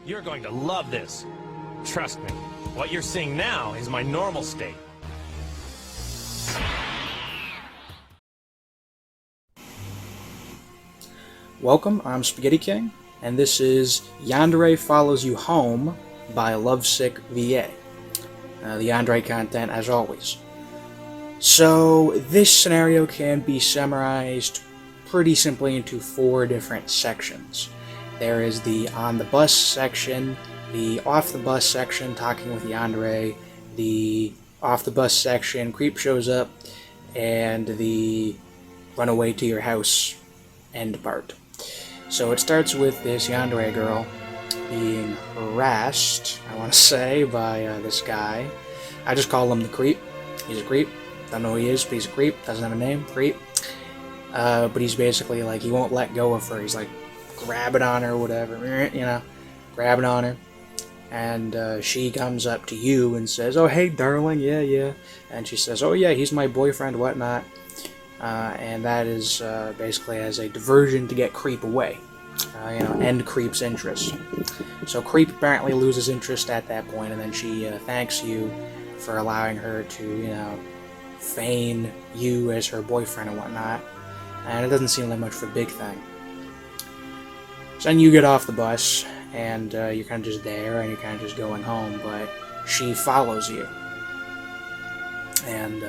You're going to love this. Trust me, what you're seeing now is my normal state. Welcome, I'm Spaghetti King, and this is Yandere Follows You Home by Lovesick VA. The Yandere content, as always. So, this scenario can be summarized pretty simply into 4 different sections. There is the on the bus section, the off the bus section, talking with Yandere, the off the bus section, creep shows up, and the run away to your house end part. So it starts with this Yandere girl being harassed, I want to say, by this guy. I just call him the creep. He's a creep. Don't know who he is, but he's a creep. Doesn't have a name. Creep. But he's basically like, he won't let go of her. He's like grabbing on her or whatever, you know, grabbing on her. And she comes up to you and says, "Oh, hey, darling, yeah." And she says, "Oh, yeah, he's my boyfriend, whatnot." And that is basically as a diversion to get Creep away, end Creep's interest. So Creep apparently loses interest at that point, and then she thanks you for allowing her to, feign you as her boyfriend and whatnot. And it doesn't seem like much of a big thing. So then you get off the bus, and you're kind of just there, and you're kind of just going home, but she follows you. And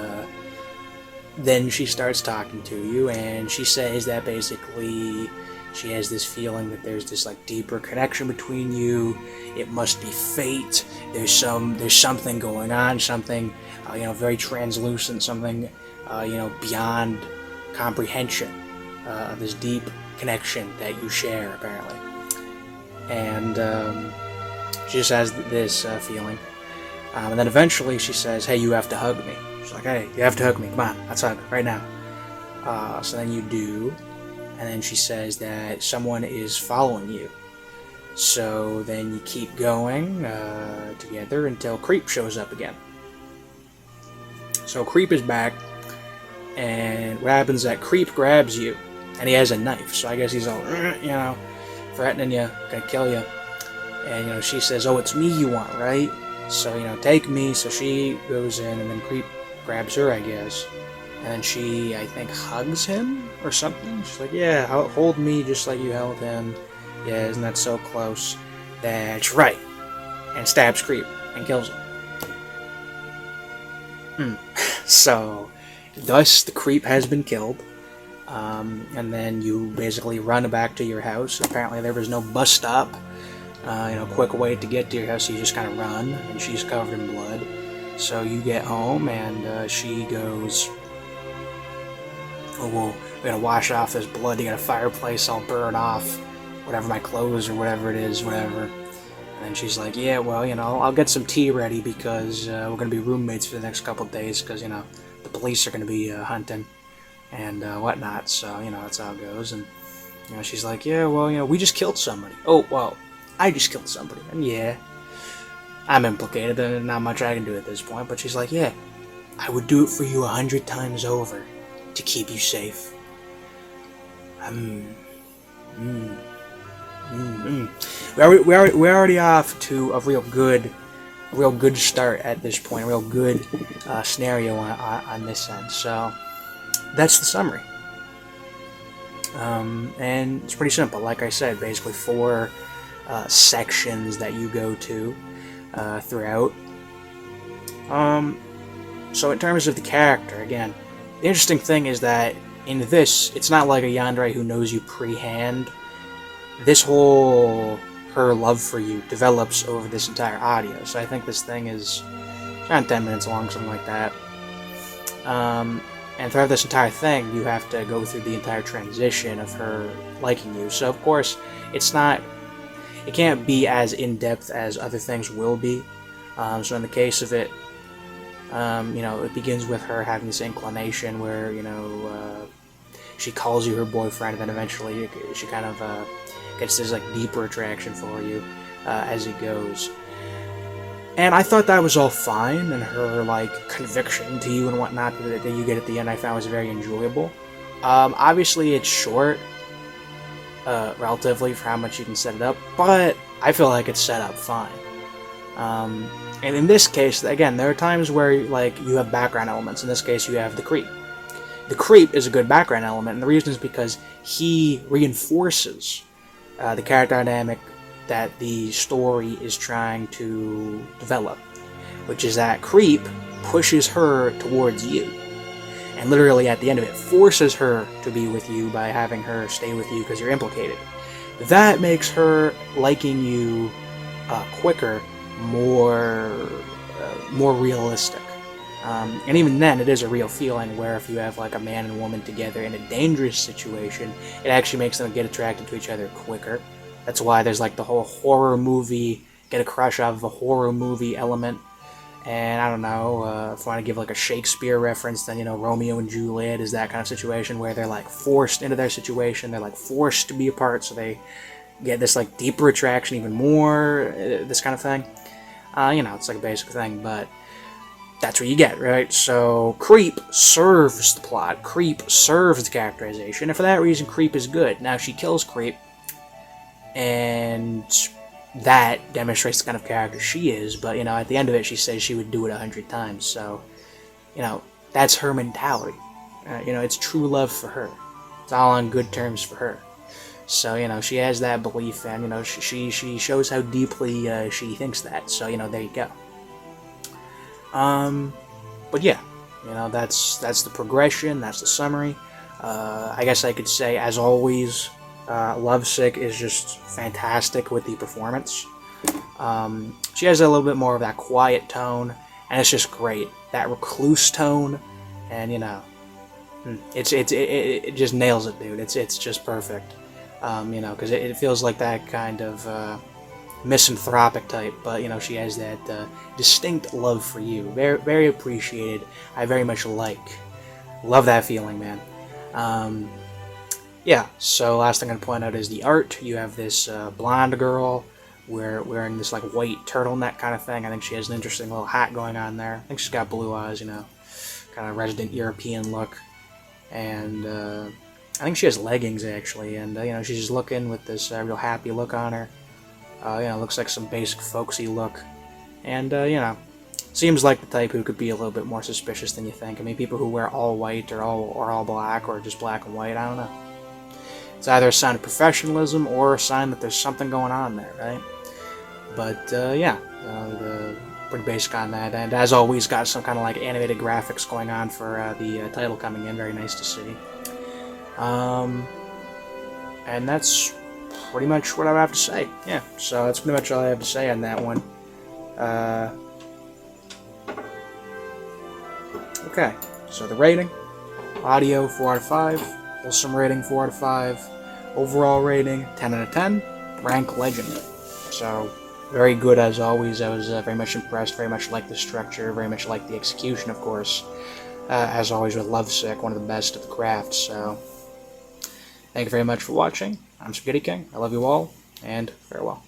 then she starts talking to you, and she says that basically she has this feeling that there's this like deeper connection between you. It must be fate. There's something going on, something very translucent, something beyond comprehension. This deep connection that you share, apparently. And she just has this feeling. And then eventually she says, "Hey, you have to hug me." She's like, "Hey, you have to hug me. Come on, let's hug right now." So then you do. And then she says that someone is following you. So then you keep going together until Creep shows up again. So Creep is back. And what happens is that Creep grabs you. And he has a knife. So I guess he's all, threatening you, gonna kill you. And, she says, "Oh, it's me you want, right? So, take me." So she goes in, and then Creep grabs her, I guess. And then she, I think, hugs him or something. She's like, "Yeah, hold me just like you held him. Yeah, isn't that so close?" That's right. And stabs Creep and kills him. So, thus the Creep has been killed. And then you basically run back to your house. Apparently there was no bus stop. Quick way to get to your house, so you just kind of run, and she's covered in blood. So you get home, and she goes, "Oh, well, we gotta wash off this blood. You got a fireplace, I'll burn off whatever my clothes or whatever it is, whatever." And then she's like, "Yeah, well, I'll get some tea ready because we're gonna be roommates for the next couple of days because, the police are gonna be hunting and whatnot, so, that's how it goes." And, she's like, "Yeah, well, we just killed somebody." "Oh, well, I just killed somebody." And yeah, I'm implicated, and not much I can do at this point, but she's like, "Yeah, I would do it for you 100 times over to keep you safe." We're already off to a real good start at this point, a real good scenario on this end. So that's the summary. And it's pretty simple. Like I said, basically 4 sections that you go to throughout. So in terms of the character, again, the interesting thing is that in this, it's not like a Yandere who knows you pre-hand. This whole her love for you develops over this entire audio. So I think this thing is around 10 minutes long, something like that. And throughout this entire thing, you have to go through the entire transition of her liking you. So of course, it can't be as in-depth as other things will be. So in the case of it, it begins with her having this inclination where, she calls you her boyfriend, and then eventually she kind of gets this like deeper attraction for you as it goes. And I thought that was all fine, and her like conviction to you and whatnot that you get at the end I found was very enjoyable. Obviously it's short, relatively, for how much you can set it up, but I feel like it's set up fine. And in this case, again, there are times where like you have background elements. In this case, you have the creep. The creep is a good background element, and the reason is because he reinforces the character dynamic that the story is trying to develop, which is that creep pushes her towards you, and literally at the end of it forces her to be with you by having her stay with you because you're implicated. That makes her liking you quicker, more realistic. And even then, it is a real feeling where if you have like a man and woman together in a dangerous situation, it actually makes them get attracted to each other quicker. That's why there's like the whole horror movie, get a crush out of a horror movie element. And I don't know, if I want to give like a Shakespeare reference, then, you know, Romeo and Juliet is that kind of situation where they're like forced into their situation, they're like forced to be apart, so they get this like deeper attraction even more, this kind of thing. You know, it's like a basic thing, but that's what you get, right? So creep serves the plot, creep serves the characterization, and for that reason creep is good. Now she kills creep, and that demonstrates the kind of character she is, but, you know, at the end of it she says she would do it 100 times, so, you know, that's her mentality. You know, it's true love for her. It's all on good terms for her. So, you know, she has that belief, and, you know, she shows how deeply she thinks that, so, you know, there you go. But yeah, you know, that's the progression, that's the summary. I guess I could say, as always, Lovesick is just fantastic with the performance. She has a little bit more of that quiet tone, and it's just great. That recluse tone, and, you know, it just nails it, dude. It's just perfect. You know, because it feels like that kind of misanthropic type, but, you know, she has that distinct love for you. Very, very appreciated. I very much love that feeling, man. Yeah, so last thing I'm going to point out is the art. You have this blonde girl wearing this like white turtleneck kind of thing. I think she has an interesting little hat going on there. I think she's got blue eyes, you know, kind of resident European look. And I think she has leggings, actually, and, you know, she's just looking with this real happy look on her. You know, looks like some basic folksy look. And, you know, seems like the type who could be a little bit more suspicious than you think. I mean, people who wear all white or all black or just black and white, I don't know. It's either a sign of professionalism or a sign that there's something going on there, right? But, yeah, pretty basic on that. And as always, got some kind of like animated graphics going on for the title coming in. Very nice to see. And that's pretty much what I have to say. Yeah, so that's pretty much all I have to say on that one. Okay, so the rating. Audio, 4 out of 5. Wholesome rating, 4 out of 5. Overall rating, 10 out of 10. Rank Legend. So, very good as always. I was very much impressed, very much liked the structure, very much liked the execution, of course. As always with Lovesick, one of the best of the craft, so thank you very much for watching. I'm Spaghetti King. I love you all, and farewell.